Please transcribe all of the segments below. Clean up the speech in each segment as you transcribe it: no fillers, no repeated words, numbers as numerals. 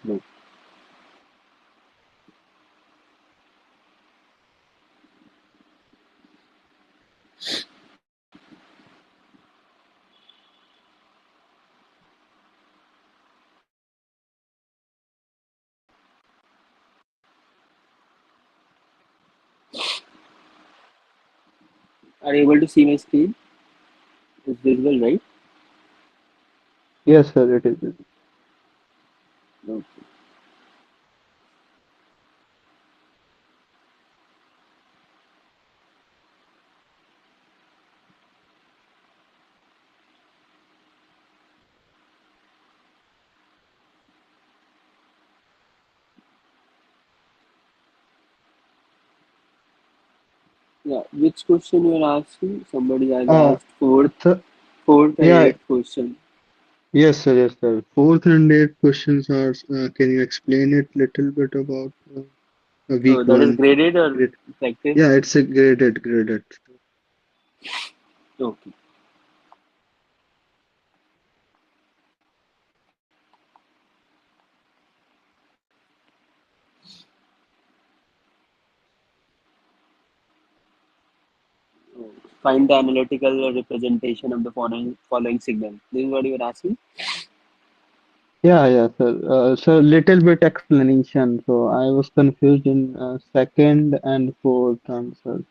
No. Are you able to see my screen? It's visible, right? Yes, sir, it is. No. Yeah. Which question you are asking? Somebody has Uh, asked fourth and yeah, eighth question. yes, sir, yes, sir. Fourth and eighth questions are, can you explain it little bit about Oh, week that is one? graded or Grade? practice? Yeah, it's a graded. Okay. Oh, find the analytical representation of the following signal. This is what you are asking? Yeah, sir. So little bit explanation. So I was confused in second and fourth answer.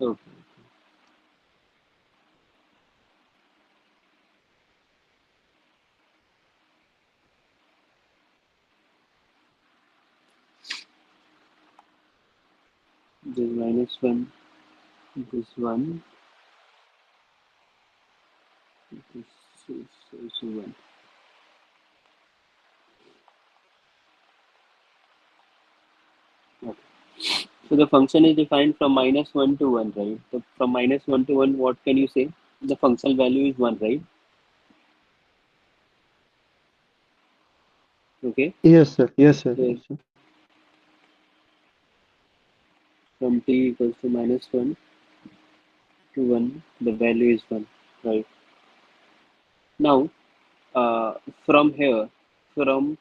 Okay. This minus 1, this 1, this is also 1. Okay. So the function is defined from minus 1 to 1, right? So from minus 1 to 1, what can you say? The functional value is 1, right? Okay. Yes, sir. Yes, sir. So Yes, sir. from t equals to minus 1 to 1, the value is 1, right? Now, uh, from here, from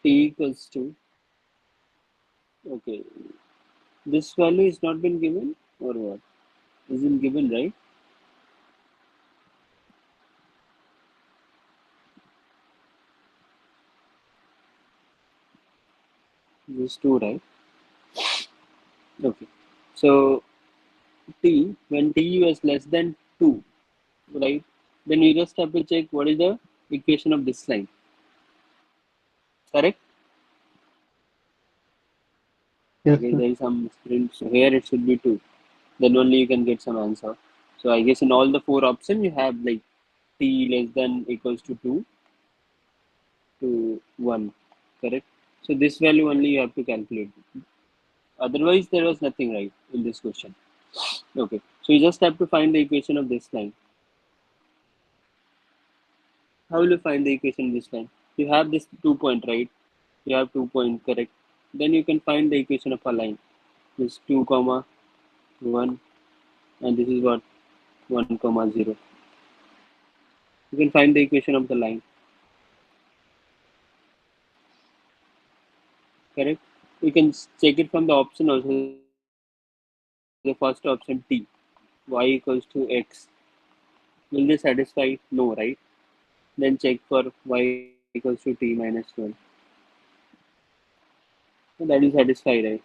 t equals to, okay, this value is not been given or what? Isn't given, right? This 2, right? Okay. So t, when t is less than 2, right? Then you just have to check what is the equation of this line, correct? I Yes, guess sir. there is some sprint. So here it should be 2. Then only you can get some answer. So I guess in all the four options you have like t less than equals to 2 to 1, correct? So this value only you have to calculate. Otherwise there was nothing right in this question. Okay. So you just have to find the equation of this line. How will you find the equation of this line? You have this 2 point, right? You have 2 point, correct? Then you can find the equation of a line. This 2 comma 1 and this is what 1 comma 0. You can find the equation of the line, correct? You can check it from the option also. The first option t, y equals to x. Will this satisfy? No, right? Then check for y equals to t minus 1. So that will satisfy, right?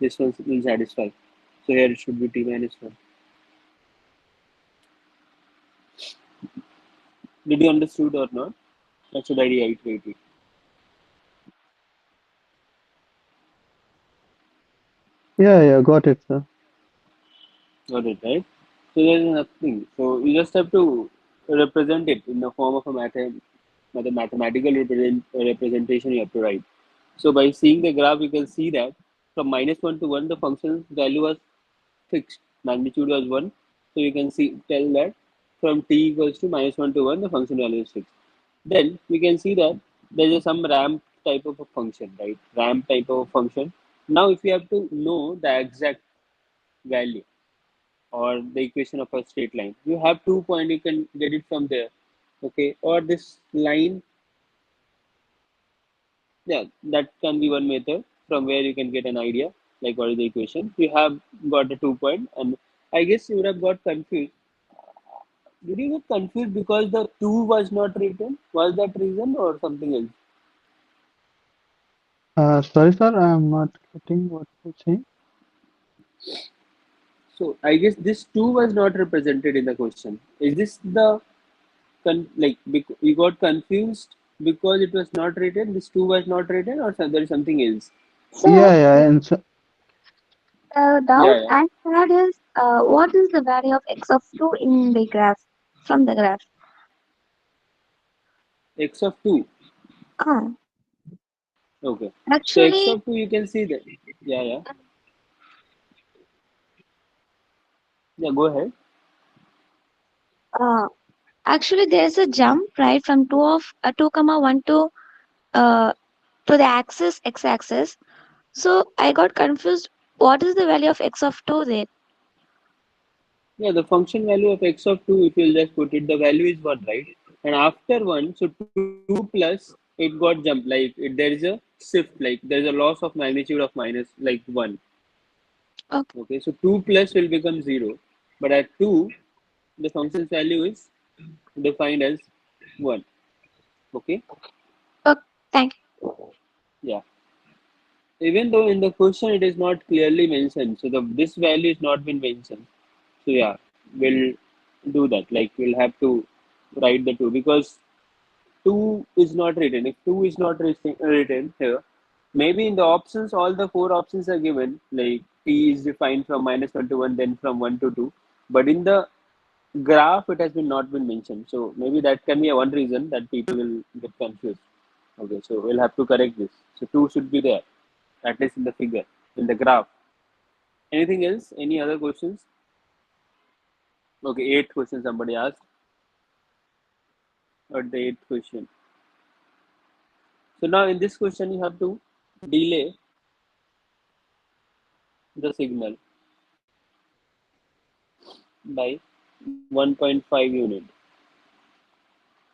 This one will satisfy. So here it should be t minus 1. Did you understood or not? Or should I reiterate it? Yeah, got it, sir. Got it, right? So there is nothing. So you just have to represent it in the form of a mathematical representation you have to write. So by seeing the graph, you can see that from minus 1 to 1, the function value was fixed. Magnitude was 1. So you can see tell that from t equals to minus 1 to 1, the function value is fixed. Then we can see that there is some ramp type of a function, right? Ramp type of a function. Now, if you have to know the exact value or the equation of a straight line, you have 2 point, you can get it from there. Okay, or this line Yeah, that can be one method from where you can get an idea, like what is the equation. You have got a 2 point, and I guess you would have got confused. Did you get confused because the 2 was not written? Was that reason or something else? Sorry, sir, I am not getting what you're saying. So I guess this 2 was not represented in the question. Is this the you got confused because it was not written? This 2 was not written, or there is something else? Yeah, So yeah, and so, the doubt Yeah, yeah. I had is what is the value of x of 2 in the graph from the graph? X of 2. Ah, Okay. So X actually, of 2, you can see that. Yeah, yeah. Yeah, go ahead. uh, actually there is a jump right from 2 of 2 comma 1 uh, to the axis x-axis. So I got confused. What is the value of x of 2 there? Yeah, the function value of X of 2, if you'll just put it, the value is 1, right? And after 1, so 2 plus, it got jump. There is a shift, there is a loss of magnitude of minus, 1. Okay, Okay, so 2 plus will become 0. But at 2, the function's value is defined as 1. Okay, okay, thank yeah. Even though in the question it is not clearly mentioned, so this value is not been mentioned. So yeah, we'll do that. We'll have to write the 2 because 2 is not written. If 2 is not written here, maybe in the options, all the 4 options are given. Like t is defined from -1 to 1, then from 1 to 2. But in the graph, it has been not been mentioned. So maybe that can be a one reason that people will get confused. Okay, so we'll have to correct this. So 2 should be there, at least in the figure, in the graph. Anything else? Any other questions? Okay, eighth question somebody asked. Or the eighth question. So now in this question, you have to delay the signal by 1.5 unit.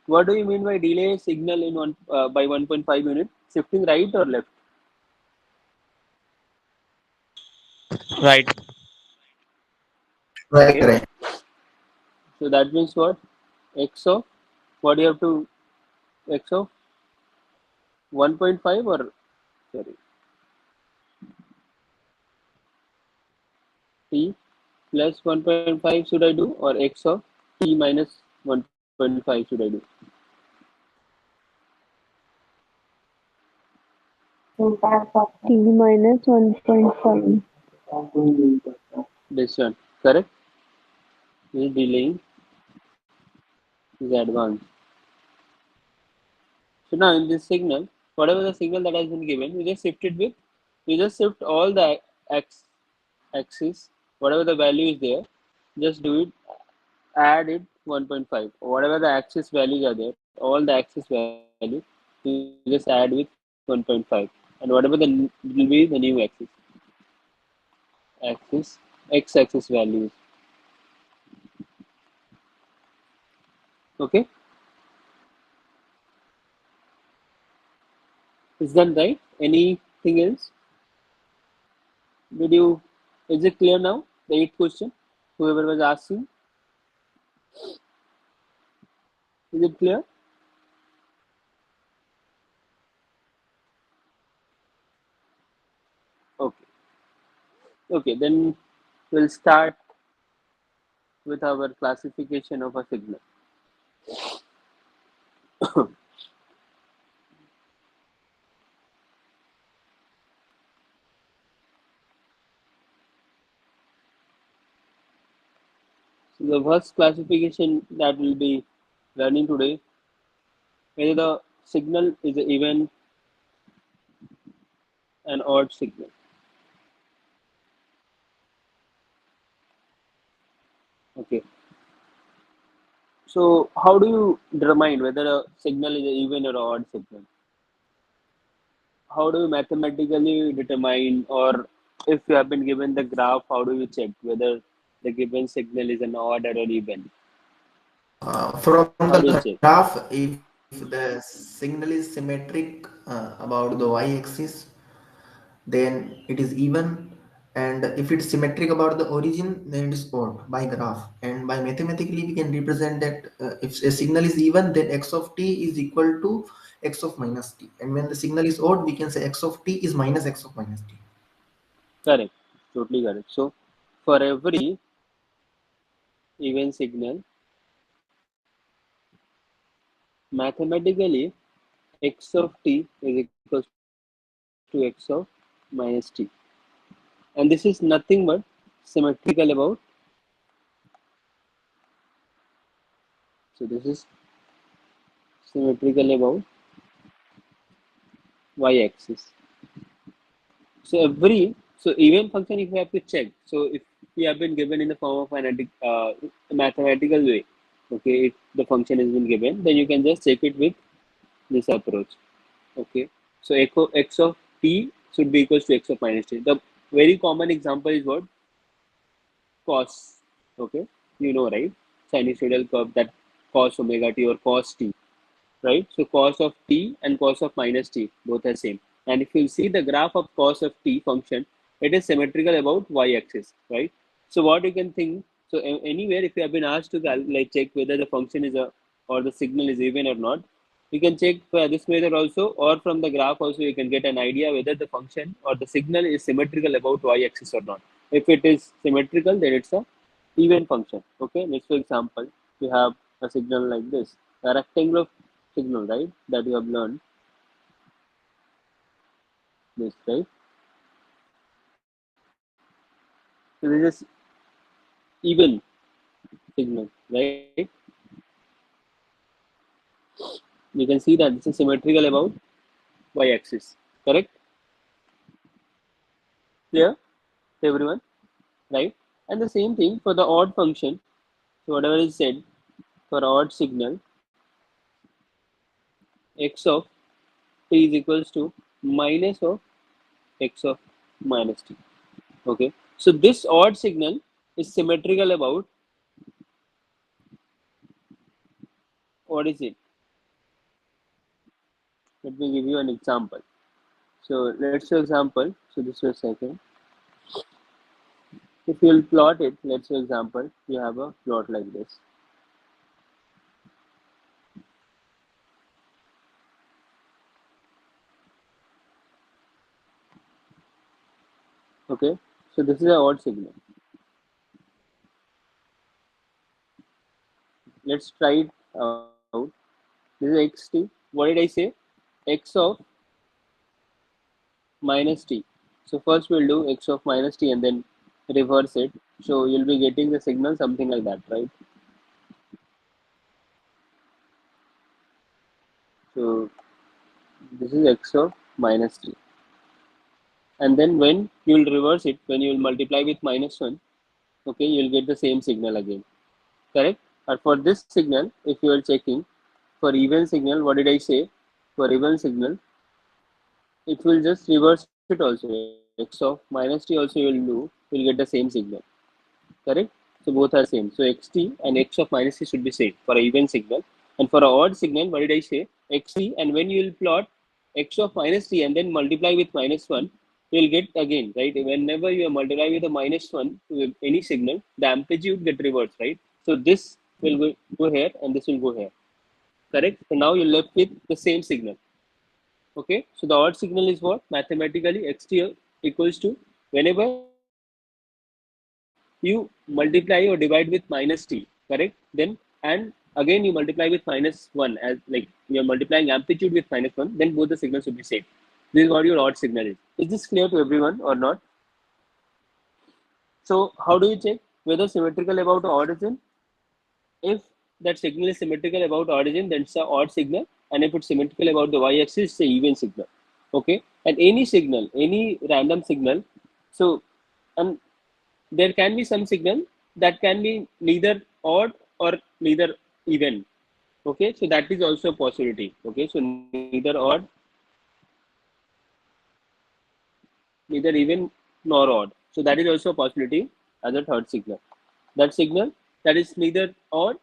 What do you mean by delay signal in by 1.5 unit? Shifting right or left? Right. Okay. Right. So that means what? X of what you have to X of 1.5 or sorry t plus 1.5 should I do or X of t minus 1.5 should I do? T minus 1.5. This one correct? Is delaying is advanced. So now in this signal, whatever the signal that has been given, we just shift all the x axis, whatever the value is there, just do it, add it 1.5. Whatever the axis values are there, all the axis value, you just add with 1.5. And whatever will be the new axis, x-axis values. Okay, is that right? Anything else? Did you? Is it clear now? The eighth question. Whoever was asking, is it clear? Okay. Okay, then we'll start with our classification of a signal. So the first classification that we'll be learning today, whether the signal is an even an odd signal. Okay. So how do you determine whether a signal is an even or odd signal? How do you mathematically determine, or if you have been given the graph, how do you check whether the given signal is an odd or an even? From How the do you check? graph, if if the signal is symmetric about the y-axis, then it is even, and if it's symmetric about the origin, then it is odd by graph. And by mathematically, we can represent that if a signal is even, then x of t is equal to x of minus t. And when the signal is odd, we can say x of t is minus x of minus t. Correct. Totally correct. So for every even signal, mathematically x of t is equals to x of minus t. And this is nothing but symmetrical about, so this is symmetrical about y-axis. So every, so even function if you have to check, so if we have been given in the form of mathematical way, okay, if the function has been given, then you can just check it with this approach. Okay, so echo x of t should be equals to x of minus t. The very common example is what? Cos. Okay, you know, right? Sinusoidal curve, that cos omega t or cos t, right? So cos of t and cos of minus t both are same. And if you see the graph of cos of t function, it is symmetrical about y-axis, right? So what you can think, so anywhere if you have been asked to like check whether the function is a or the signal is even or not, you can check for this method also, or from the graph also you can get an idea whether the function or the signal is symmetrical about y-axis or not. If it is symmetrical, then it's a even function. Okay, next for example, you have a signal like this, a rectangular signal, right? That you have learned this, right? So this is even signal, right? You can see that this is symmetrical about y-axis, correct? Clear to everyone, right? And the same thing for the odd function. So whatever is said for odd signal, x of t is equals to minus of x of minus t. Okay, so this odd signal is symmetrical about, what is it? Let me give you an example. So let's say example. So this was second. If you'll plot it, let's say example, you have a plot like this. Okay, so this is an odd signal. Let's try it out. This is xt. What did I say? X of minus t. So first we'll do x of minus t and then reverse it. So you'll be getting the signal something like that, right? So this is x of minus t. And then when you'll reverse it, when you'll multiply with minus 1, okay, you'll get the same signal again, correct? And for this signal, if you are checking for even signal, what did I say? For even signal, it will just reverse it also. X of minus t also you'll get the same signal, correct? So both are same. So xt and x of minus t should be same for a even signal. And for a odd signal, what did I say? Xt, and when you will plot x of minus t and then multiply with minus 1, you will get again, right? Whenever you multiply with a minus 1 to any signal, the amplitude get reversed, right? So this will go here and this will go here, correct? So now you're left with the same signal. Okay, so the odd signal is what? Mathematically, xt equals to whenever you multiply or divide with minus t, correct? Then and again you multiply with minus 1, as like you're multiplying amplitude with minus 1, then both the signals should be same. This is what your odd signal is. Is this clear to everyone or not? So how do you check whether symmetrical about origin? If that signal is symmetrical about origin, then it's an odd signal, and if it's symmetrical about the y-axis, it's an even signal. Okay, and any signal, any random signal, so and there can be some signal that can be neither odd or neither even. Okay, so that is also a possibility. Okay, so neither odd, neither even nor odd. So that is also a possibility as a third signal. That signal that is neither odd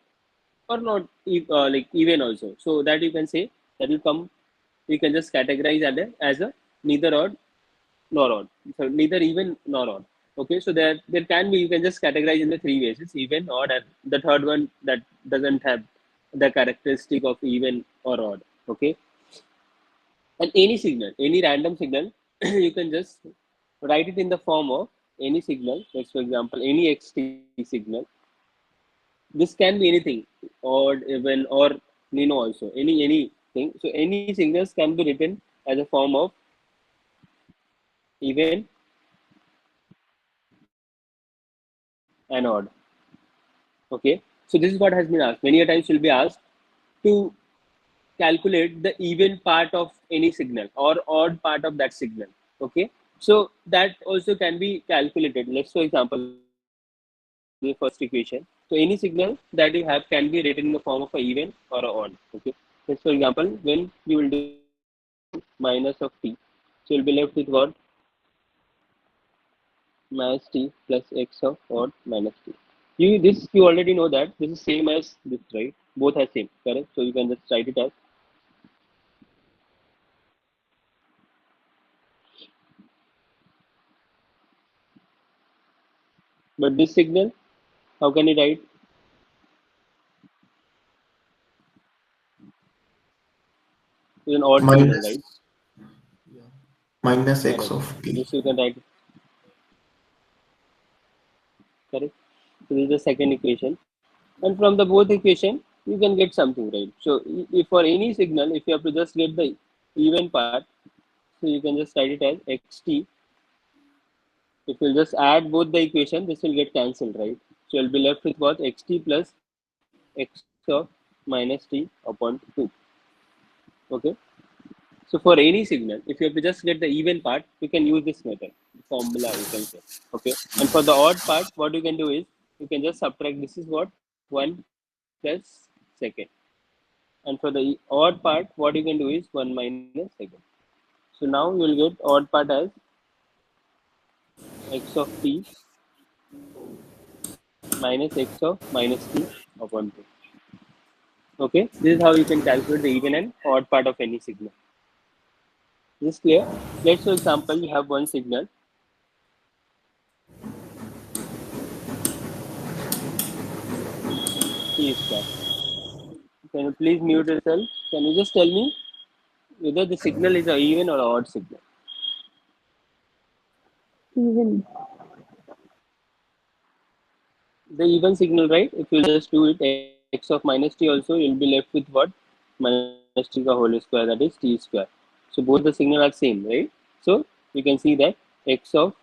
or not like even also. So that you can say that will come. You can just categorize as a neither odd nor odd. So neither even nor odd. Okay, so there can be, you can just categorize in the three ways. It's even, odd, and the third one that doesn't have the characteristic of even or odd. Okay, and any signal, any random signal, you can just write it in the form of any signal. Let's for example any xt signal. This can be anything, odd, even, or also anything. So any signals can be written as a form of even and odd. Okay, so this is what has been asked many a times. Will be asked to calculate the even part of any signal or odd part of that signal. Okay, so that also can be calculated. Let's for example the first equation. So any signal that you have can be written in the form of a even or a odd. Okay, let's for example when you will do minus of t, so you'll be left with what? Minus t plus x of odd minus t. You already know that this is same as this, right? Both are same, correct? So you can just write it as, but this signal, how can you write? It's an odd signal, right? minus minus x Correct. of t. This you can write, correct. So this is the second equation, and from the both equation you can get something, right? So if for any signal, if you have to just get the even part, so you can just write it as xt. If you just add both the equation, this will get cancelled, right? So you'll be left with what? Xt plus x of minus t upon 2. Okay. So for any signal, if you have to just get the even part, you can use this method, formula you can say. Okay. And for the odd part, what you can do is you can just subtract. This is what? 1 plus second. And for the odd part, what you can do is 1 minus second. So now you will get odd part as x of t minus x of minus t upon 2. Okay, this is how you can calculate the even and odd part of any signal. Is this clear? Let's, for example, you have one signal t square. Can you please mute yourself? Can you just tell me whether the signal is a even or odd signal? Even. The even signal, right? If you just do it x of minus t also, you'll be left with what? Minus t ka whole square, that is t square. So both the signal are same, right? So you can see that x of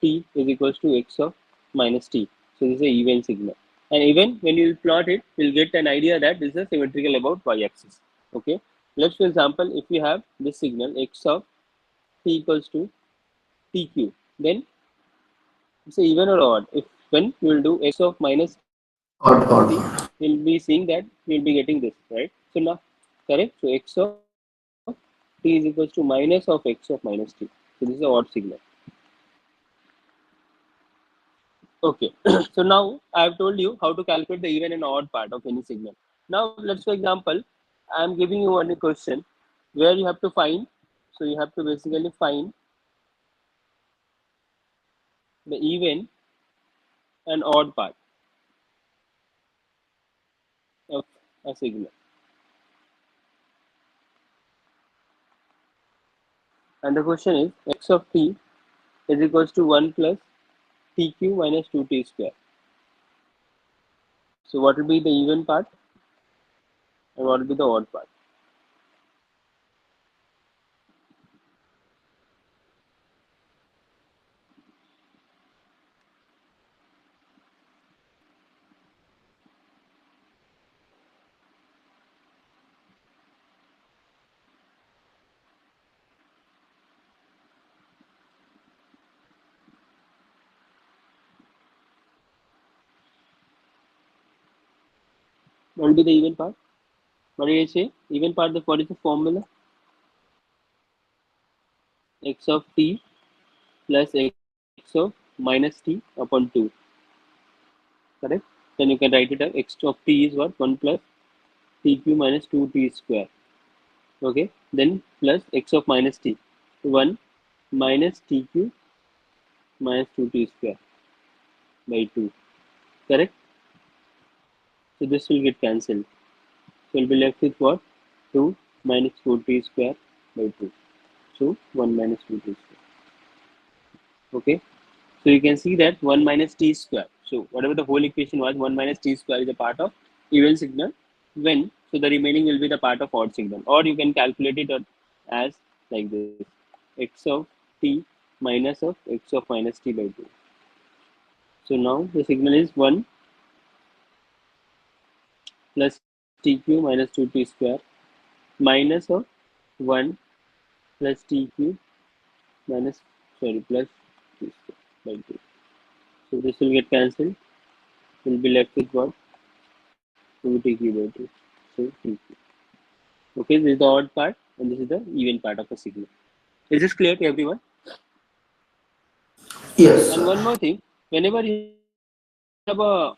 t is equals to x of minus t. So this is a even signal. And even when you plot it, you'll get an idea that this is symmetrical about y-axis. Okay. Let's, for example, if you have this signal x of t equals to tq, then it's a even or odd. If when you will do x of minus t, Odd, you'll odd, be odd. seeing that you'll be getting this, right? So now, correct. So x of t is equals to minus of x of minus t. So this is a odd signal. Okay. So now I have told you how to calculate the even and odd part of any signal. Now let's, for example, I am giving you one question where you have to find. So you have to basically find the even and odd part of a signal. And the question is x of t is equals to 1 plus tq minus 2t square. So what will be the even part and what will be the odd part? What will be the even part? What did I say? Even part, what is the formula? X of t plus x of minus t upon 2. Correct? then you can write it up. X of t is what? 1 plus tq minus 2t square. Okay, then plus x of minus t, 1 minus tq minus 2t square by 2. Correct? So this will get cancelled. So we'll be left with what? 2 minus 4t square by 2. So 1 minus 2t square. Okay. So you can see that 1 minus t square. So whatever the whole equation was, 1 minus t square is a part of even signal. When? So the remaining will be the part of odd signal. Or you can calculate it as like this. X of t minus of x of minus t by 2. So now the signal is 1 plus tq minus 2t square minus of 1 plus tq minus, sorry, plus t square by 2. So this will get cancelled. We'll be left with what? 2tq by 2. So tq. Okay, this is the odd part and this is the even part of the signal. Is this clear to everyone? Yes, And sir. one more thing, whenever you have a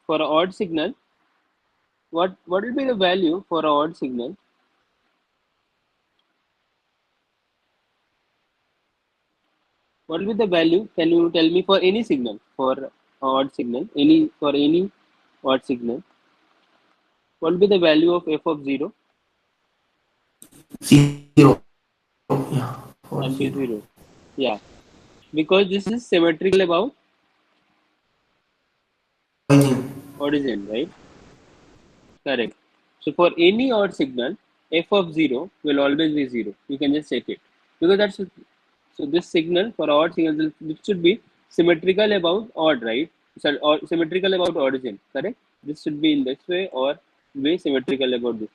for an odd signal, what will be the value for an odd signal? What will be the value? Can you tell me for any signal, for odd signal, any for any odd signal? What will be the value of f of 0? 0. Yeah, for 0. Absolute 0. Yeah, because this is symmetrical about Origin. origin, right? Correct. So for any odd signal, f of 0 will always be 0. You can just set it. Because that's so this signal for odd signal, it should be symmetrical about odd, right? So, or symmetrical about origin, correct? This should be in this way or be symmetrical about this.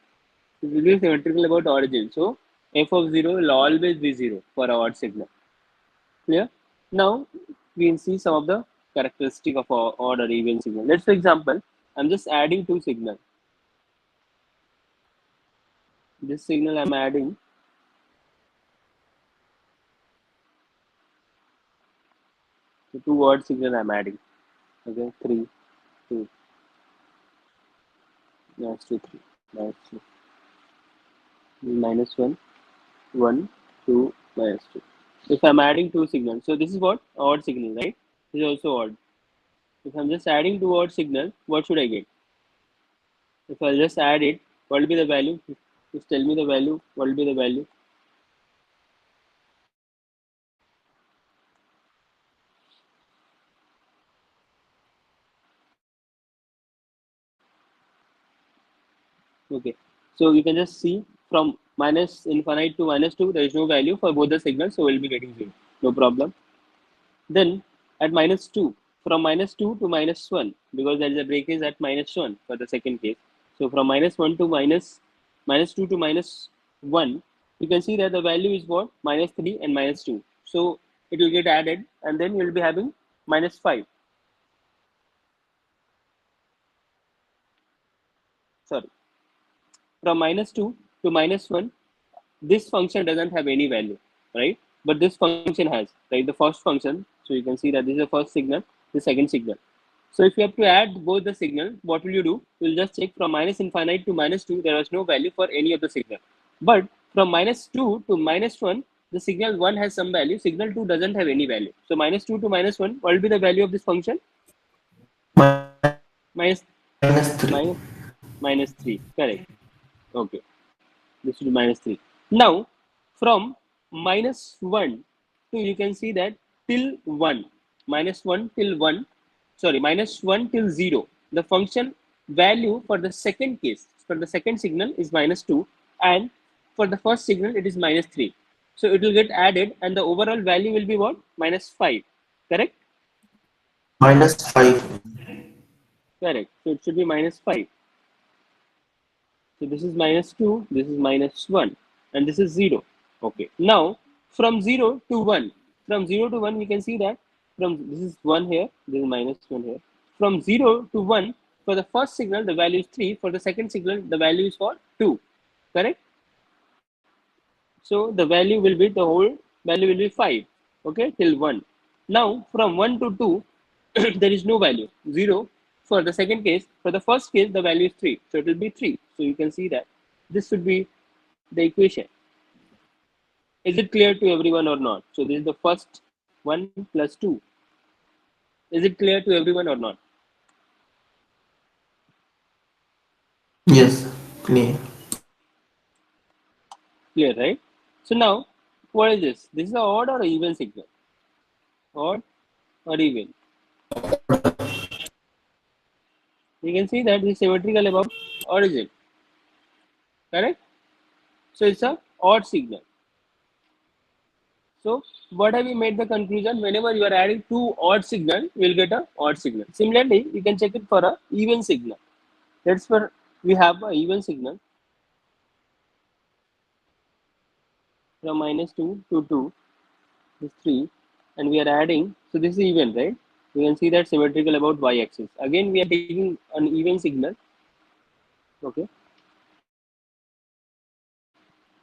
It will be symmetrical about origin. So f of 0 will always be 0 for odd signal. Clear? Now we can see some of the characteristic of odd or even signal. Let's for example, I'm just adding two signals. This signal I'm adding, the two odd signal I'm adding. Okay, 3, 2, minus 2, 3, minus 2, minus 1, 1, 2, minus 2. If I'm adding two signals, so this is what? Odd signal, right? This is also odd. If I'm just adding two odd signal, what should I get? If I just add it, what will be the value? Just tell me the value. What will be the value? Okay. So you can just see from minus infinite to minus 2, there is no value for both the signals, so we'll be getting 0. No problem. Then at minus 2, from minus 2 to minus 1, because there is a breakage at minus 1 for the second case. So from minus 1 to minus 2 to minus 1, you can see that the value is what? Minus 3 and minus 2. So it will get added and then you will be having minus 5. Sorry. From minus 2 to minus 1, this function doesn't have any value, right? But this function has, right? The first function. So you can see that this is the first signal, the second signal. So if you have to add both the signal, what will you do? You'll just check from minus infinite to minus 2, there was no value for any of the signal. But from minus 2 to minus 1, the signal 1 has some value, signal 2 doesn't have any value. So minus 2 to minus 1, what will be the value of this function? Minus, Minus 3. minus, minus 3, correct. Okay. This will be minus 3. Now, from minus 1 to, you can see that till 1, minus 1 till 1, sorry, minus 1 till 0, the function value for the second case, for the second signal is minus 2, and for the first signal it is minus 3. So it will get added and the overall value will be what? Minus 5. Correct? Minus 5. Correct. So it should be minus 5. So this is minus 2, this is minus 1, and this is 0. Okay. Now, from 0 to 1, from 0 to 1, we can see that from this is 1 here, this is minus 1 here. From 0 to 1, for the first signal, the value is 3. For the second signal, the value is for 2. Correct? So the value will be, the whole value will be 5. Okay, till 1. Now, from 1 to 2, there is no value, 0. for the second case, for the first case, the value is 3. So it will be 3. So you can see that this should be the equation. Is it clear to everyone or not? So this is the first 1 plus 2. Is it clear to everyone or not? Yes, clear. Clear, right? So now, what is this? This is an odd or an even signal? Odd or even? You can see that this is symmetrical about origin, correct? So it's a odd signal. So what have you made the conclusion? Whenever you are adding two odd signal, you will get a odd signal. Similarly, you can check it for a even signal. That's for we have a even signal from -2 to 2 is 3, and we are adding. So this is even, right? You can see that symmetrical about y-axis. Again, we are taking an even signal. Okay,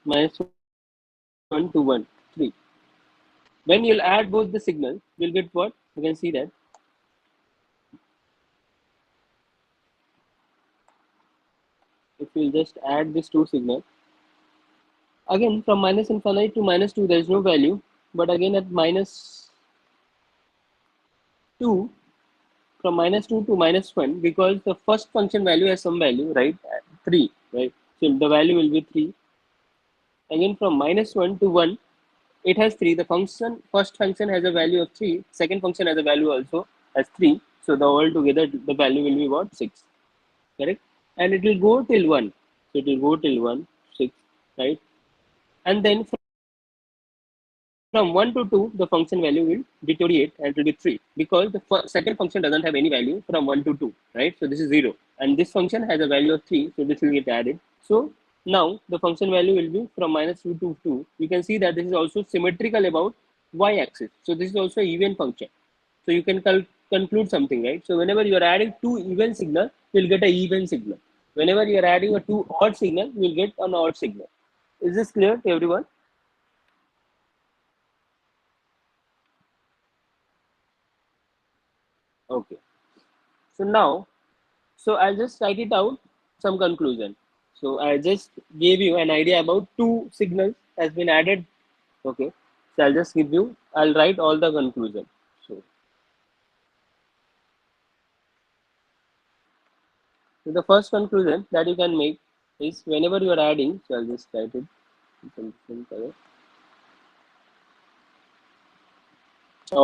-1 to 1, 3. When you'll add both the signals, you'll get what? You can see that if we'll just add these two signals, again from minus infinite to -2, there is no value. But again at -2, from -2 to -1, because the first function value has some value, right? 3, right? So the value will be 3. Again from -1 to 1, it has 3. The function, first function has a value of 3. Second function has a value also as 3. So the all together, the value will be what? 6. Correct? And it will go till 1. So it will go till 1, 6, right? And then from 1 to 2, the function value will deteriorate and it will be 3 because the second function doesn't have any value from 1 to 2, right? So this is 0. And this function has a value of 3, so this will get added. So now the function value will be from -2 to 2. You can see that this is also symmetrical about y-axis. So this is also even function. So you can conclude something, right? So whenever you are adding two even signal, you'll get an even signal. Whenever you are adding a two odd signal, you'll get an odd signal. Is this clear to everyone? Okay. So now, so I'll just write it out some conclusion. So I just gave you an idea about two signals has been added. Okay. So I'll just give you, I'll write all the conclusion. So the first conclusion that you can make is whenever you are adding, so I'll just write it in some different color.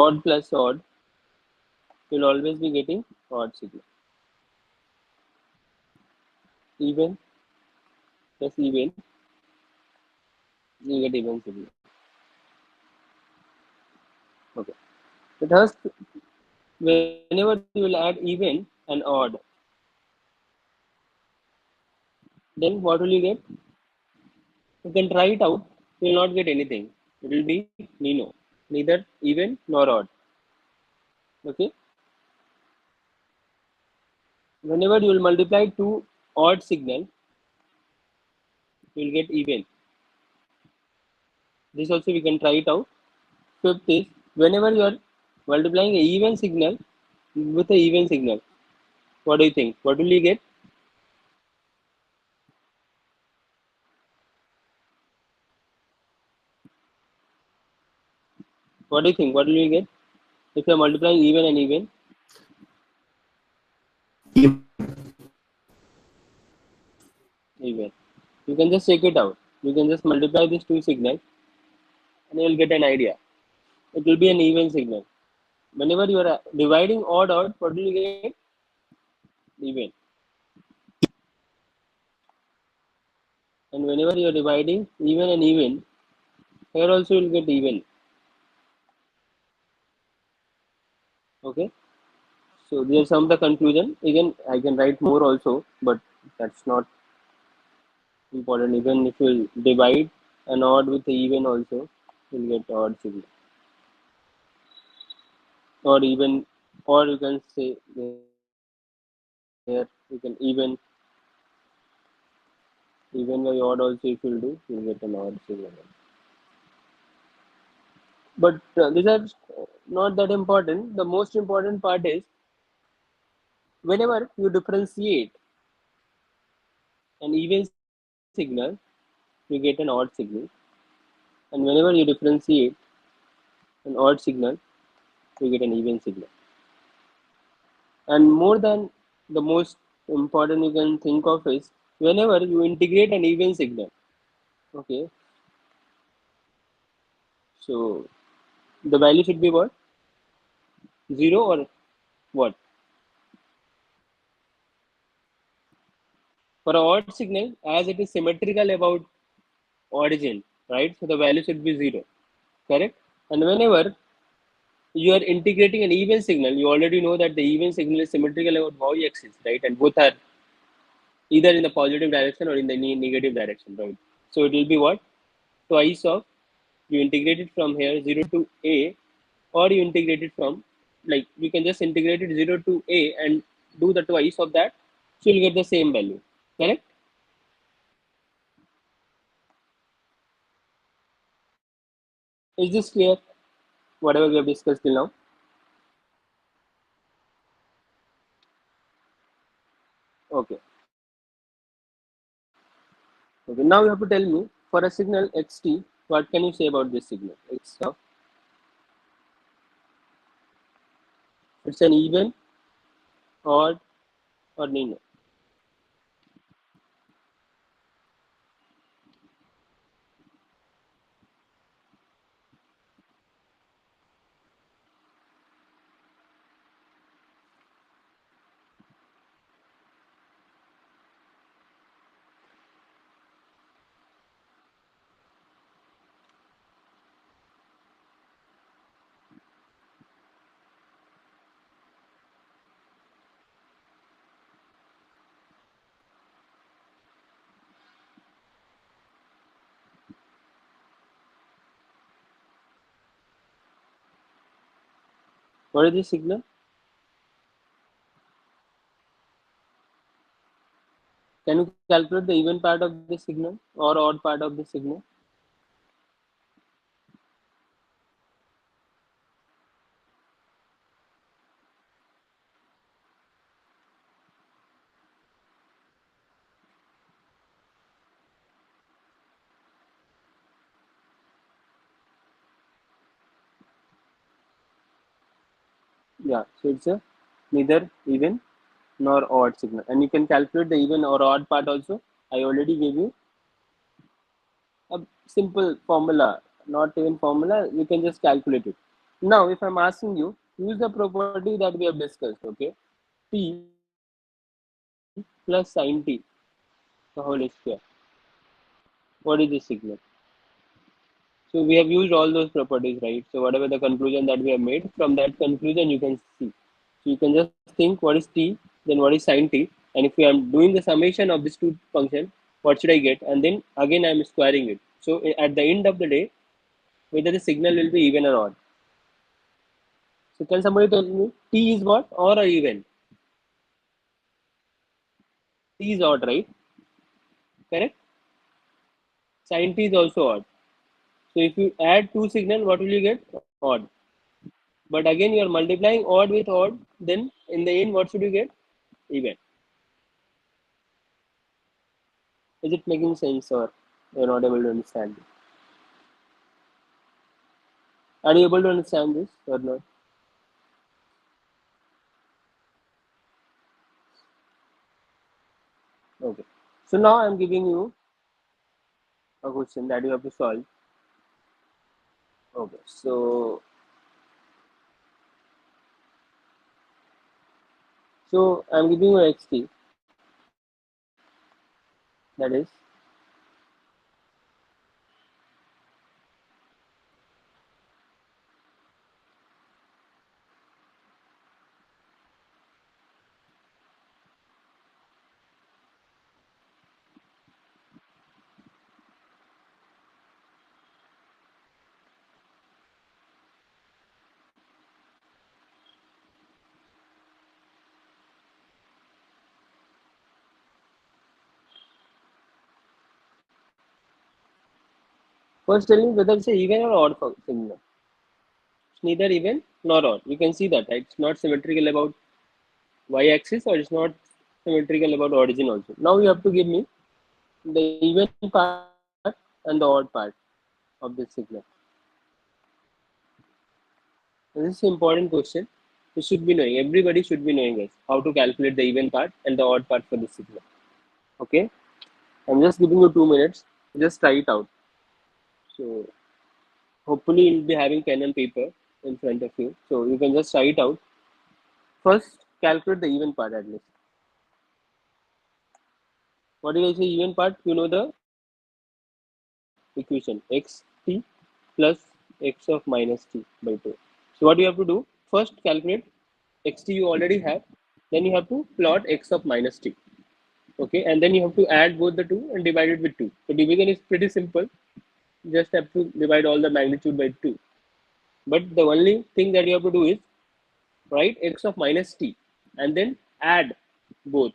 Odd plus odd, you'll always be getting odd signal. Even plus even, you get even signal. Okay. So thus, whenever you will add even and odd, then what will you get? You can try it out. You will not get anything. It will be Nino, neither even nor odd. Okay. Whenever you will multiply two odd signal, you will get even. This also we can try it out. Fifth is whenever you are multiplying a even signal with a even signal, what do you think? What will you get? What do you think? What will you get if you are multiplying even and even? Even. You can just check it out. You can just multiply these two signals and you will get an idea. It will be an even signal. Whenever you are dividing odd, what will you get? Even. And whenever you are dividing even and even, here also you will get even. Okay. So there's some the conclusion. Again, I can write more also, but that's not important. Even if you divide an odd with the even also, you'll get odd signal. Or even, or you can say there, you can even by odd also if you'll do, you'll get an odd signal. But these are not that important. The most important part is whenever you differentiate an even signal, you get an odd signal, and whenever you differentiate an odd signal, you get an even signal. And more than the most important you can think of is whenever you integrate an even signal. Okay, so the value should be what? Zero or what? For an odd signal, as it is symmetrical about origin, right? So the value should be zero, correct? And whenever you are integrating an even signal, you already know that the even signal is symmetrical about y-axis, right? And both are either in the positive direction or in the negative direction, right? So it will be what? Twice of, you integrate it from here 0 to a, or you integrate it from, like you can just integrate it 0 to a and do the twice of that, so you'll get the same value, correct? Is this clear? Whatever we have discussed till now. Okay. Okay. Now you have to tell me for a signal xt, what can you say about this signal? It's an even, odd, or linear. What is this signal? Can you calculate the even part of this signal or odd part of this signal? Yeah, so it's a neither even nor odd signal. And you can calculate the even or odd part also. I already gave you a simple formula, not even formula, you can just calculate it. Now, if I'm asking you, use the property that we have discussed, okay? T plus sine t, the whole square. What is this signal? So we have used all those properties, right? So whatever the conclusion that we have made, from that conclusion you can see. So you can just think what is t, then what is sine t, and if I am doing the summation of these two function, what should I get? And then again I am squaring it. So at the end of the day, whether the signal will be even or odd. So can somebody tell me t is what or even? T is odd, right? Correct. Sine t is also odd. So if you add two signal, what will you get? Odd. But again, you are multiplying odd with odd. Then in the end, what should you get? Even. Is it making sense or you're not able to understand it? Are you able to understand this or not? Okay. So now I'm giving you a question that you have to solve. Okay. So I'm giving you xt, that is first tell me whether it's a even or odd signal. It's neither even nor odd. You can see that, right? It's not symmetrical about y-axis, or it's not symmetrical about origin also. Now you have to give me the even part and the odd part of this signal. This is an important question. You should be knowing. Everybody should be knowing this. How to calculate the even part and the odd part for this signal. Okay. I'm just giving you 2 minutes. Just try it out. So hopefully you'll be having pen and paper in front of you. So you can just try it out. First, calculate the even part at least. What did I say? Even part. You know the equation xt plus x of minus t by 2. So what you have to do? First, calculate xt you already have. Then you have to plot x of minus t. Okay, and then you have to add both the two and divide it with 2. So division is pretty simple. You just have to divide all the magnitude by 2. But the only thing that you have to do is write x of minus t and then add both.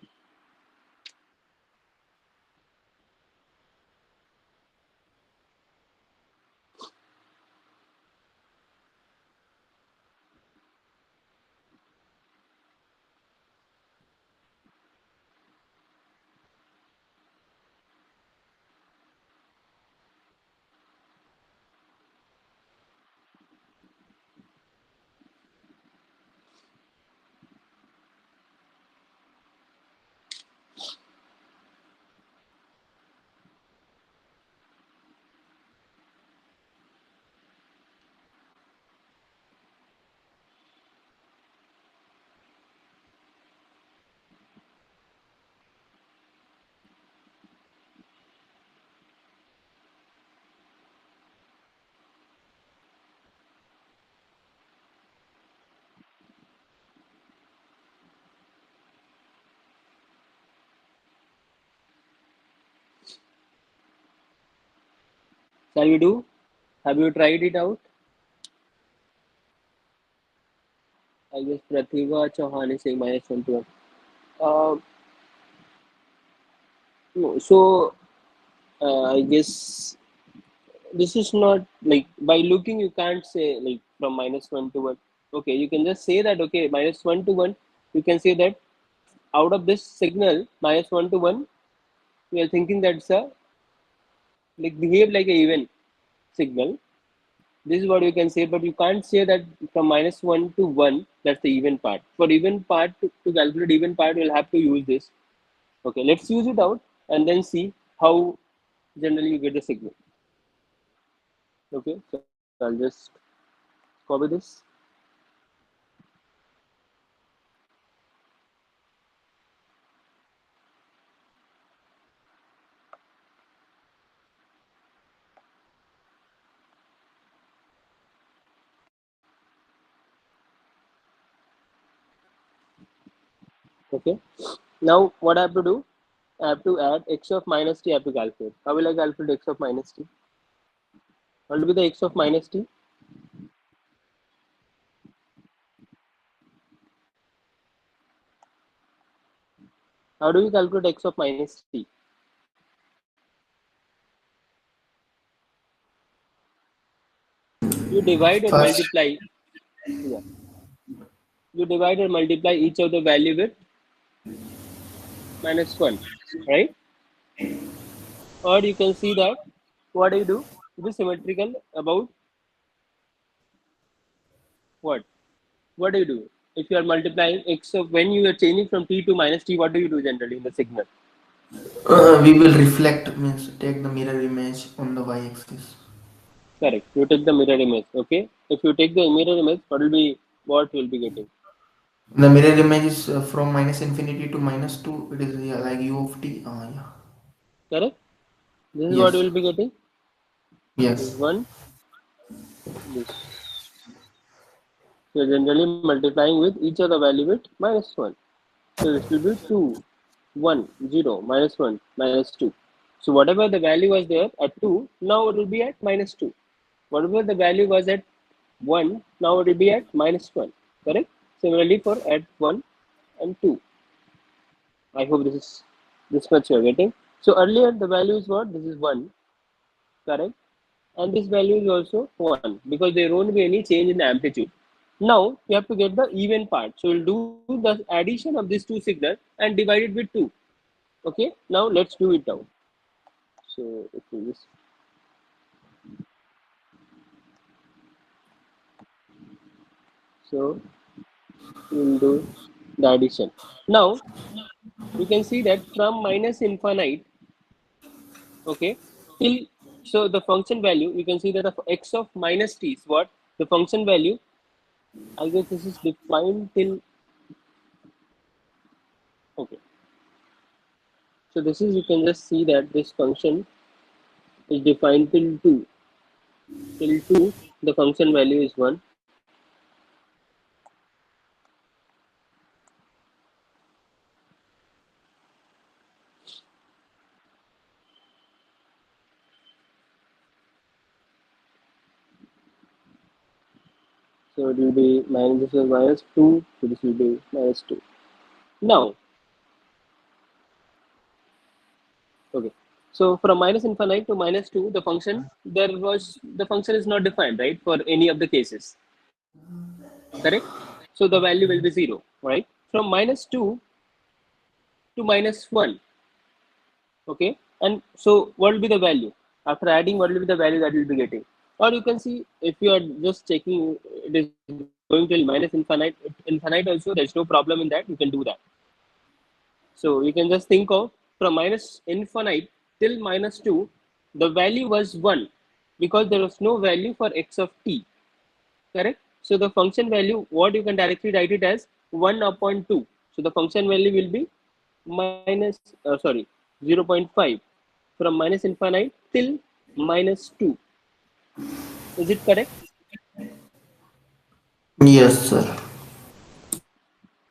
Shall we do? Have you tried it out? I guess Pratibha Chauhan is saying minus 1 to 1. Uh, no, so I guess this is not like by looking you can't say like from minus 1 to 1. Okay, you can just say that okay minus 1 to 1. You can say that out of this signal minus 1 to 1, we are thinking that's a like behave like a even signal. This is what you can say, but you can't say that from minus 1 to 1 that's the even part. For even part to calculate even part, you'll have to use this. Okay, let's use it out and then see how generally you get the signal. Okay, so I'll just copy this. Okay, now what I have to do? I have to add x of minus t. I have to calculate. How will I calculate x of minus t? What will be the x of minus t? How do we calculate x of minus t? You divide or First, multiply. Yeah, you divide or multiply each of the value with minus 1, right? Or you can see that what do you do? It is symmetrical about what? What do you do? If you are multiplying x of when you are changing from t to minus t, what do you do generally in the signal? we will reflect means take the mirror image on the y-axis. Correct. You take the mirror image. Okay. If you take the mirror image, what will be getting? The mirror image is from minus infinity to minus 2. It is yeah, like u of t. Yeah. Correct. This is what you Yes. will be getting. This Yes. one, this. So generally multiplying with each of the value with minus 1. So this will be 2, 1, 0, minus 1, minus 2. So whatever the value was there at 2, now it will be at minus 2. Whatever the value was at 1, now it will be at minus 1. Correct? Similarly for at 1 and 2. I hope this much you are getting. So earlier the value is what? This is 1. Correct? And this value is also 1 because there won't be any change in the amplitude. Now you have to get the even part. So we'll do the addition of these two signals and divide it with 2. Okay, now let's do it now. So if we just so we'll do the addition. Now you can see that from minus infinite, okay, till, so the function value, you can see that the x of minus t is what the function value. I guess this is defined till, okay. So this is, you can just see that this function is defined till 2. Till 2, the function value is 1. So it will be minus, this is minus 2, so this will be minus 2. Now, okay. So from minus infinite to minus 2, the function, the function is not defined, right, for any of the cases, correct? So the value will be 0, right? From minus 2 to minus 1, okay? And so what will be the value? After adding, what will be the value that we'll be getting? Or you can see, if you are just checking, it is going till minus infinite also, there's no problem in that, you can do that. So you can just think of from minus infinite till minus 2, the value was 1 because there was no value for x of t, correct? So the function value, what you can directly write it as 1 upon 2. So the function value will be minus, 0.5 from minus infinite till minus 2. Is it correct? Yes, sir.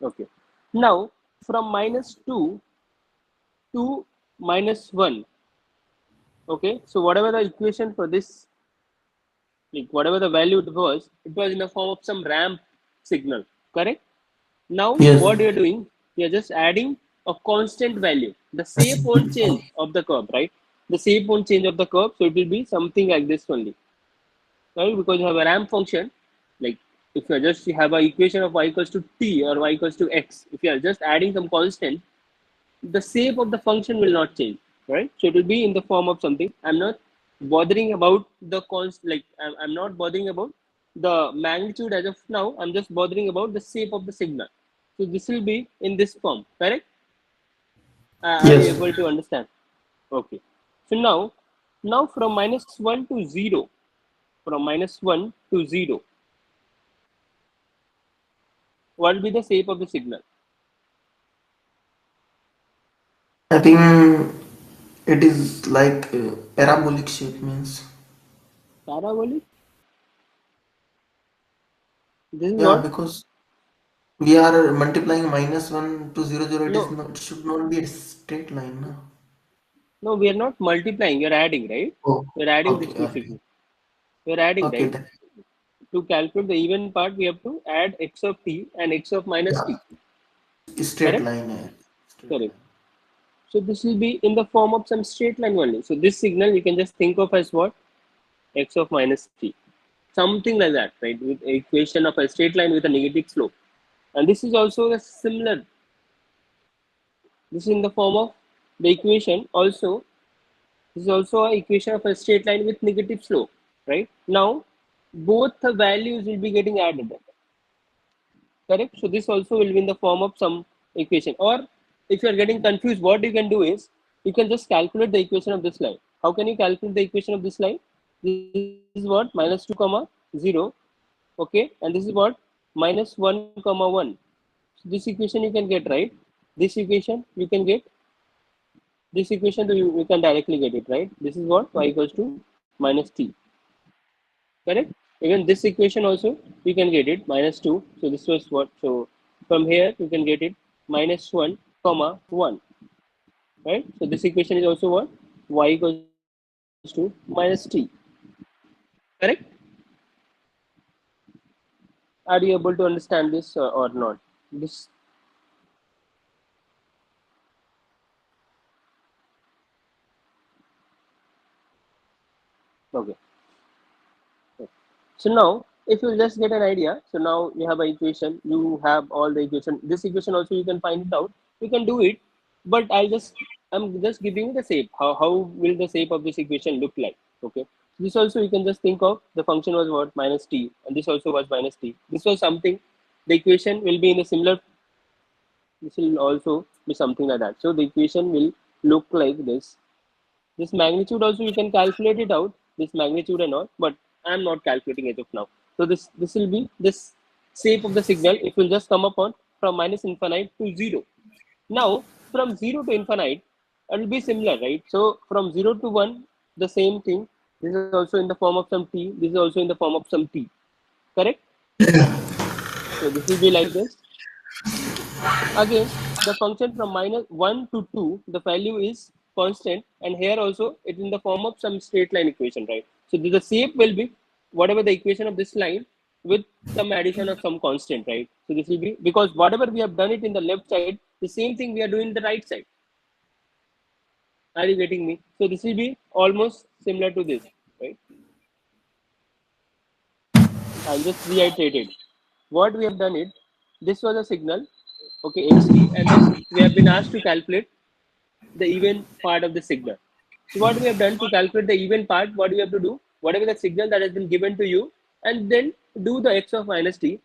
Okay. Now from minus 2 to minus 1. Okay. So whatever the equation for this, like whatever the value it was in the form of some ramp signal, correct? Now Yes. what you're doing, you're just adding a constant value. The shape won't change of the curve, right? The shape won't change of the curve, so it will be something like this only, right? Because you have a ramp function, like if you just have an equation of y equals to t or y equals to x, if you are just adding some constant, the shape of the function will not change, right? So it will be in the form of something. I'm not bothering about the const, like I'm not bothering about the magnitude as of now. I'm just bothering about the shape of the signal. So this will be in this form, correct? Are you Yes. able to understand? Okay. So now from minus 1 to 0, from minus 1 to 0, what will be the shape of the signal? I think it is like parabolic shape means. Parabolic? This is Yeah, what? because we are multiplying minus 1 to 0 0. It is No, not, it should not be a straight line, no? no, we are not multiplying. You're adding, right? Oh, We're adding these okay, two okay. signals. We're adding, Okay, right? then. To calculate the even part, we have to add x of t and x of minus Yeah, t. straight Correct? line. Straight Correct. line. So this will be in the form of some straight line only. So this signal you can just think of as what? X of minus t. Something like that, right? With equation of a straight line with a negative slope. And this is also a similar. This is in the form of the equation also. This is also a equation of a straight line with negative slope, right? Now, both the values will be getting added, correct? So this also will be in the form of some equation. Or if you are getting confused, what you can do is you can just calculate the equation of this line. How can you calculate the equation of this line? This is what minus 2 comma 0, okay, and this is what minus 1 comma 1. So this equation you can get, right? This equation you can get, this equation you can directly get it, right? This is what y equals to minus t, correct? Even this equation also you can get it minus 2. So this was what, so from here you can get it minus 1 comma 1, right? So this equation is also what, y equals to minus t, correct? Are you able to understand this or not? This, okay. So now if you just get an idea, so now you have an equation, you have all the equation. This equation also you can find it out. You can do it, but I'm just giving you the shape. How will the shape of this equation look like? Okay. This also you can just think of the function was what minus t, and this also was minus t. This was something. The equation will be in a similar. This will also be something like that. So the equation will look like this. This magnitude also you can calculate it out, this magnitude and all, but I'm not calculating as of now. So this will be this shape of the signal. It will just come upon from minus infinite to zero. Now from zero to infinite, it will be similar, right? So from zero to one, the same thing. This is also in the form of some t. This is also in the form of some t. Correct? So this will be like this. Again, the function from minus 1 to 2, the value is constant, and here also it is in the form of some straight line equation, right? So the shape will be whatever the equation of this line with some addition of some constant, right? So this will be, because whatever we have done it in the left side, the same thing we are doing in the right side. Are you getting me? So this will be almost similar to this, right? I'll just reiterate it. What we have done it, this was a signal, okay, xt, and then we have been asked to calculate the even part of the signal. So what we have done to calculate the even part, what we have to do, whatever the signal that has been given to you, and then do the x of minus t,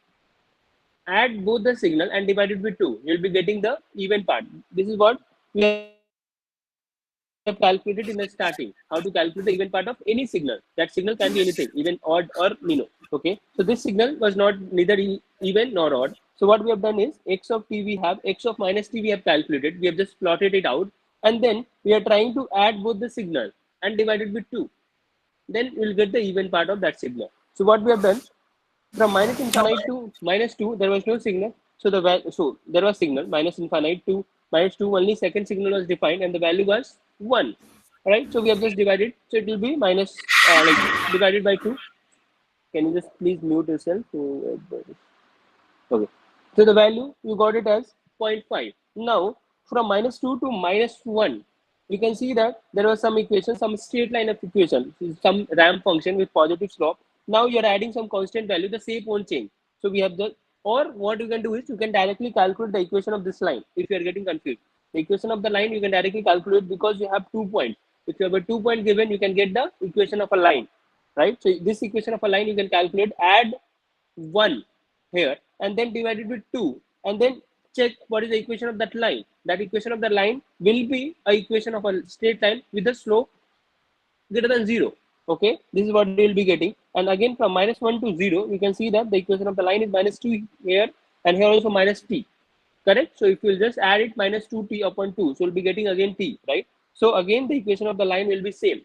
add both the signal and divide it with 2. You'll be getting the even part. This is what we have calculated in the starting. How to calculate the even part of any signal. That signal can be anything, even odd or minor. Okay. So this signal was not neither even nor odd. So what we have done is x of t we have, x of minus t we have calculated. We have just plotted it out, and then we are trying to add both the signal and divide it with 2. Then we'll get the even part of that signal. So what we have done, from minus infinite to minus 2, there was no signal. So so there was signal minus infinite to minus 2. Only second signal was defined, and the value was 1. All right. So we have just divided. So it will be minus like divided by 2. Can you just please mute yourself? Okay. So the value you got it as zero point 0.5. Now from minus 2 to minus 1, you can see that there was some equation, some straight line of equation, some ramp function with positive slope. Now you're adding some constant value, the shape won't change. So we have the, or what you can do is you can directly calculate the equation of this line if you are getting confused. The equation of the line you can directly calculate because you have 2 points. If you have a 2 point given, you can get the equation of a line, right? So this equation of a line you can calculate, add 1 here and then divide it with 2, and then check what is the equation of that line. That equation of the line will be a equation of a straight line with a slope greater than 0. Okay, this is what you will be getting. And again from minus 1 to 0, you can see that the equation of the line is minus 2 here, and here also minus t. Correct? So if you will just add it, minus 2t upon 2, so we'll be getting again t, right? So again the equation of the line will be same.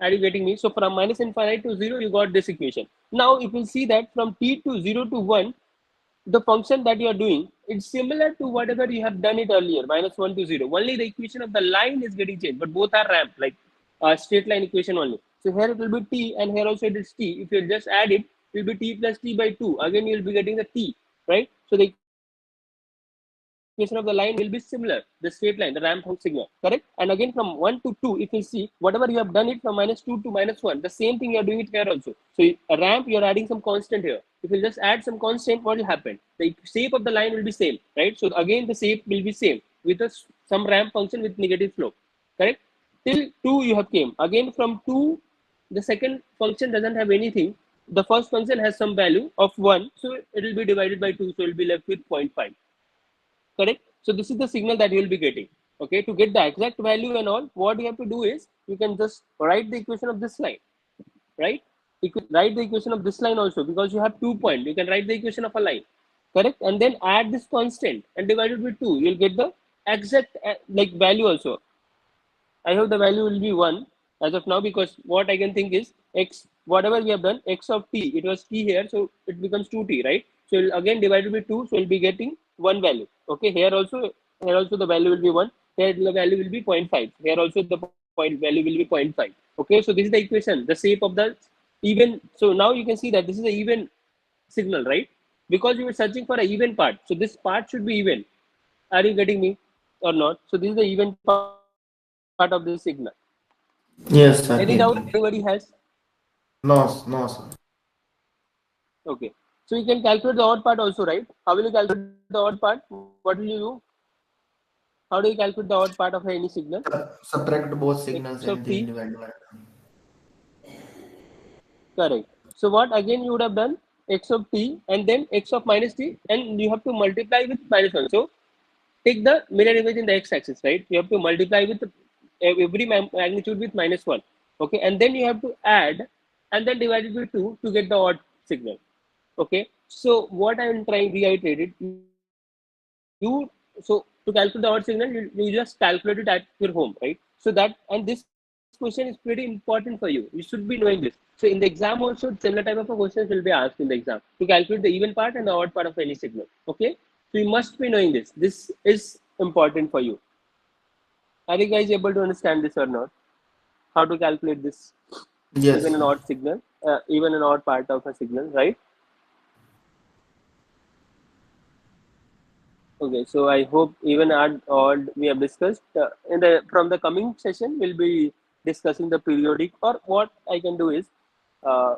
Are you getting me? So from minus infinite to 0, you got this equation. Now if you see that from t to 0 to 1, the function that you are doing, it's similar to whatever you have done it earlier, minus 1 to 0. Only the equation of the line is getting changed, but both are ramp, like straight line equation only. So here it will be t, and here also it is t. If you just add it, it will be t plus t by 2. Again, you will be getting the t, right? So the equation of the line will be similar, the straight line, the ramp signal, correct? And again, from 1 to 2, if you see, whatever you have done it from minus 2 to minus 1, the same thing you are doing it here also. So a ramp, you are adding some constant here. If you just add some constant, what will happen? The shape of the line will be same, right? So again, the shape will be same with some ramp function with negative slope, correct? Till 2 you have came. Again from 2, the second function doesn't have anything. The first function has some value of 1, so it will be divided by 2, so it will be left with 0.5. Correct? So this is the signal that you will be getting. Okay, to get the exact value and all, what you have to do is you can just write the equation of this line, right? You could write the equation of this line also, because you have 2 points. You can write the equation of a line, correct? And then add this constant and divide it with 2. You'll get the exact like value also. I hope the value will be 1 as of now, because what I can think is x, whatever we have done, x of t, it was t here, so it becomes 2t, right? So we'll again divide it with 2, so we'll be getting 1 value. Okay, here also the value will be 1, here the value will be zero point 0.5, here also the point value will be zero point 0.5. Okay, so this is the equation, the shape of the even. So now you can see that this is the even signal, right? Because we were searching for an even part, so this part should be even. Are you getting me or not? So this is the even part of this signal. Yes, Any sir, doubt getting. anybody has? No, no, sir. Okay. So you can calculate the odd part also, right? How will you calculate the odd part? What will you do? How do you calculate the odd part of any signal? Subtract both X signals of and t. then divide by. Correct. So what again you would have done? X of t and then x of minus t, and you have to multiply with minus 1. So take the mirror image in the x-axis, right? You have to multiply with every magnitude with minus 1. Okay. And then you have to add and then divide it by 2 to get the odd signal. Okay. So what I am trying reiterated, so to calculate the odd signal, you just calculate it at your home, right? So that, and this question is pretty important for you. You should be knowing this. So in the exam also, similar type of a questions will be asked in the exam to calculate the even part and the odd part of any signal. Okay. So you must be knowing this. This is important for you. Are you guys able to understand this or not? How to calculate this even Yes. an odd signal, even an odd part of a signal, right? Okay, so I hope even odd we have discussed. In the from the coming session, we'll be discussing the periodic, or what I can do is uh,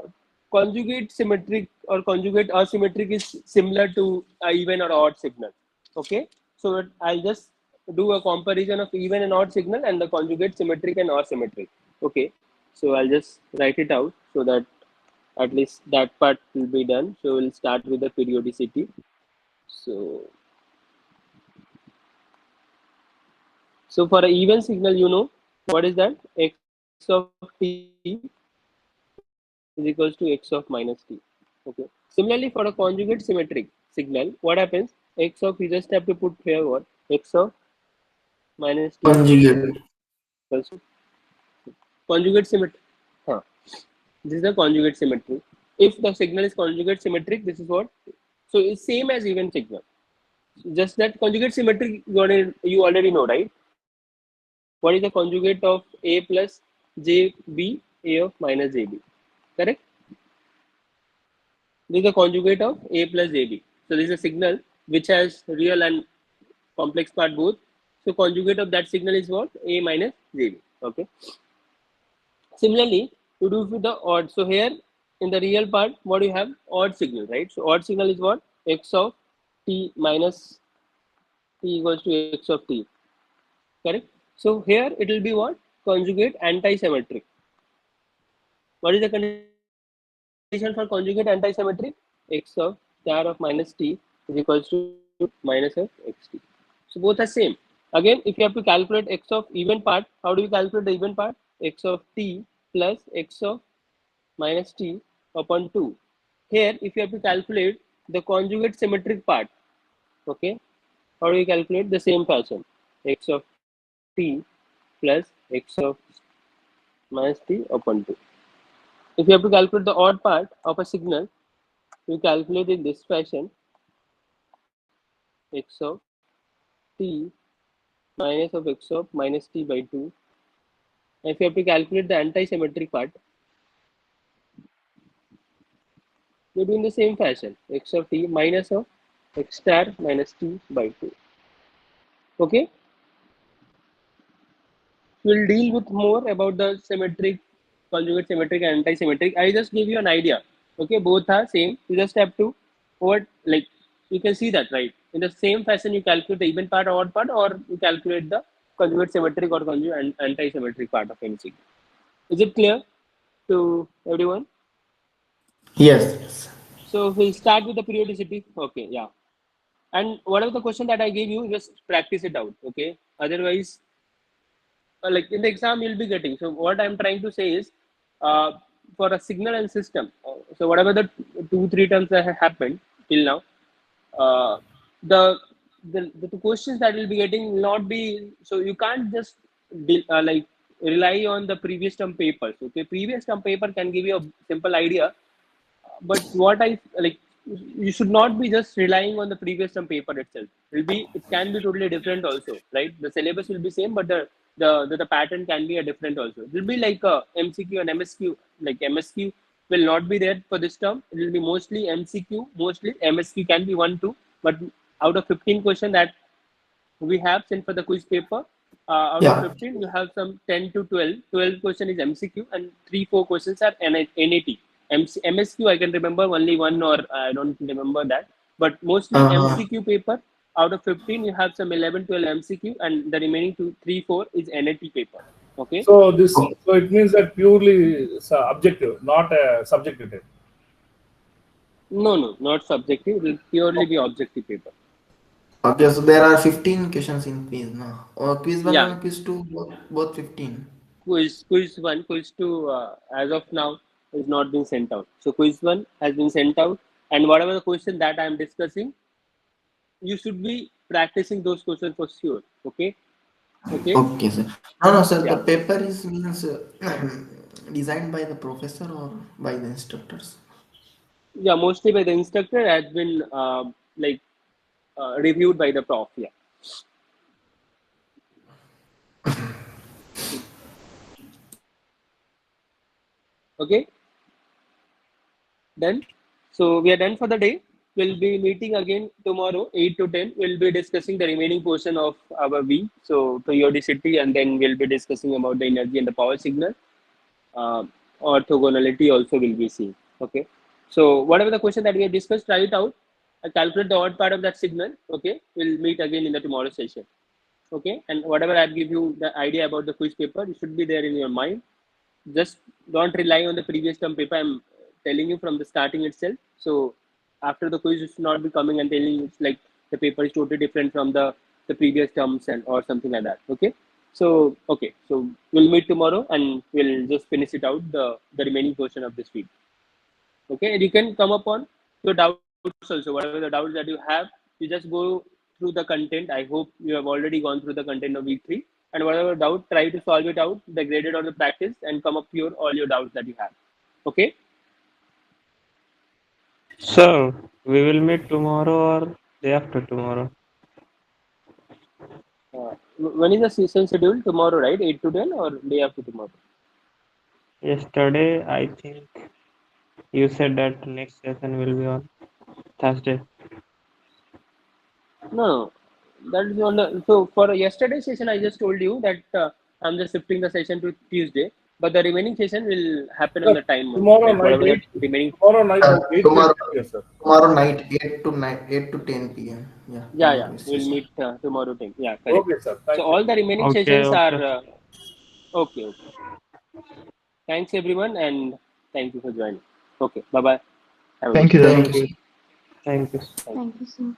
conjugate symmetric or conjugate asymmetric is similar to even or odd signal. Okay, so I'll just do a comparison of even and odd signal and the conjugate symmetric and asymmetric. Okay, so I'll just write it out so that at least that part will be done. So we'll start with the periodicity. So So for an even signal, you know what is that? X of t is equals to x of minus t. Okay. Similarly, for a conjugate symmetric signal, what happens? X of, you just have to put here what? X of minus t is equals to Conjugate. conjugate symmetry. Huh. This is the conjugate symmetry. If the signal is conjugate symmetric, this is what? So it's same as even signal. Just that conjugate symmetry you already know, right? What is the conjugate of a plus jb, a of minus jb? Correct? This is the conjugate of a plus jb. So this is a signal which has real and complex part both. So conjugate of that signal is what? A minus jb. Okay. Similarly, to do with the odd. So here in the real part, what do you have? Odd signal, right? So odd signal is what? X of t minus t equals to x of t. Correct? So here it will be what? Conjugate anti-symmetric. What is the condition for conjugate anti-symmetric? X of star of minus t is equals to minus of xt. So both are same. Again, if you have to calculate x of even part, how do you calculate the even part? X of t plus x of minus t upon 2. Here, if you have to calculate the conjugate symmetric part, okay, how do you calculate? The same fashion? X of t plus x of minus t upon 2. If you have to calculate the odd part of a signal, you calculate in this fashion: x of t minus of x of minus t by 2. And if you have to calculate the anti-symmetric part, you do in the same fashion: x of t minus of x star minus t by 2. Okay, we'll deal with more about the symmetric, conjugate symmetric, and anti-symmetric. I just give you an idea. Okay, both are same. You just have to what, like, you can see that, right? In the same fashion, you calculate the even part or odd part, or you calculate the conjugate symmetric or conjugate anti-symmetric part of any signal. Is it clear to everyone? Yes. Yes. So we'll start with the periodicity. Okay, yeah. And whatever the question that I gave you, just practice it out. Okay. Otherwise, like in the exam you'll be getting. So what I'm trying to say is, uh, for a signal and system, so whatever the 2 3 terms that have happened till now, uh, the, the questions that we'll be getting will not be, so you can't just like rely on the previous term papers. Okay, previous term paper can give you a simple idea, but what I like, you should not be just relying on the previous term paper itself. It can be totally different also, right? The syllabus will be same, but the pattern can be a different also. It will be like a MCQ and MSQ. Like MSQ will not be there for this term. It will be mostly MCQ. Mostly MSQ can be 1 2, but out of 15 question that we have sent for the quiz paper, out of Yeah. 15 you have some 10 to 12 question is MCQ, and 3 4 questions are NAT, MSQ I can remember only one, or I don't remember that. But mostly Uh, MCQ paper, out of 15, you have some 11, 12 MCQ, and the remaining 2, 3, 4 is NAT paper. Okay. So this, okay. so it means that purely objective, not a subjective test. No, no, not subjective. It will purely be objective paper. Okay, so there are 15 questions in quiz now. Or quiz 1 Yeah, and quiz 2, both 15. quiz 1, quiz 2, as of now is not been sent out. So quiz 1 has been sent out, and whatever the question that I am discussing, you should be practicing those questions for sure. Okay. Okay. Okay, sir. No, no, sir. The Yeah. paper is means designed by the professor or by the instructors. Yeah, mostly by the instructor, has been like reviewed by the prof. Yeah. Okay. Done. So we are done for the day. We'll be meeting again tomorrow, 8 to 10. We'll be discussing the remaining portion of our week. So periodicity, and then we'll be discussing about the energy and the power signal. Uh, Orthogonality also will be seen. Okay. So whatever the question that we have discussed, try it out. Calculate the odd part of that signal. Okay. We'll meet again in the tomorrow session. Okay. And whatever I give you the idea about the quiz paper, it should be there in your mind. Just don't rely on the previous term paper. I'm telling you from the starting itself. So after the quiz, you should not be coming and telling it's like the paper is totally different from the previous terms and or something like that. Okay. So okay, so we'll meet tomorrow and we'll just finish it out the remaining portion of this week. Okay, and you can come upon your doubts also, whatever the doubts that you have. You just go through the content. I hope you have already gone through the content of week 3, and whatever doubt, try to solve it out, the graded or the practice, and come up your all your doubts that you have. Okay. So we will meet tomorrow or day after tomorrow. When is the session schedule? Tomorrow, right? 8 to 10, or day after tomorrow? Yesterday, I think you said that next session will be on Thursday. No, that is on the. So for yesterday's session, I just told you that I'm just shifting the session to Tuesday, but the remaining session will happen on Sir, the time only, tomorrow like night whatever the 8, remaining. tomorrow night Uh, 8 will tomorrow, be here, sir. tomorrow night 8 to 10 p.m. Yeah, Yeah, yeah, tomorrow is we'll session. meet tomorrow time. Yeah, correct. Okay, sir. So Thank you. all the remaining Okay, sessions are okay. okay. Okay. Thanks everyone, and thank you for joining. Okay, bye bye. Have a good Thank day. you, sir. Thank Thank you, you. sir. Thank you. Thank you. Thank you, sir.